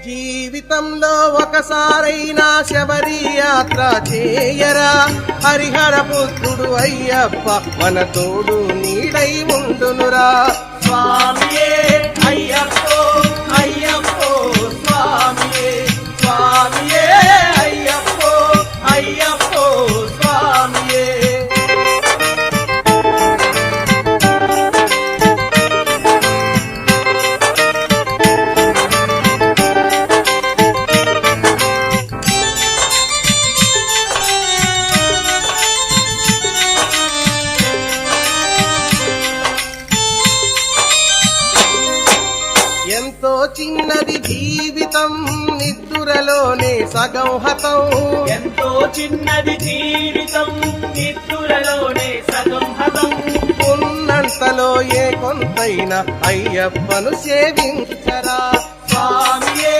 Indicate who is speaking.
Speaker 1: జీవితంలో ఒకసారైనా శబరి యాత్ర చేయరా, హరిహర పుత్రుడు అయ్యప్ప మన తోడు నీడై ఉండునురా. స్వామియే అయ్యప్పో అయ్యప్పో స్వామియే, స్వామియే అయ్యప్పో అయ్యప్పో స్వామియే. ఎంతో చిన్నది జీవితం, నిద్దురలోనే సగం హతం.
Speaker 2: ఎంతో చిన్నది జీవితం, నిద్దురలోనే సగం హతం.
Speaker 1: ఉన్నంతలో ఏ కొంతైనా అయ్యప్పను సేవించరా. స్వామియే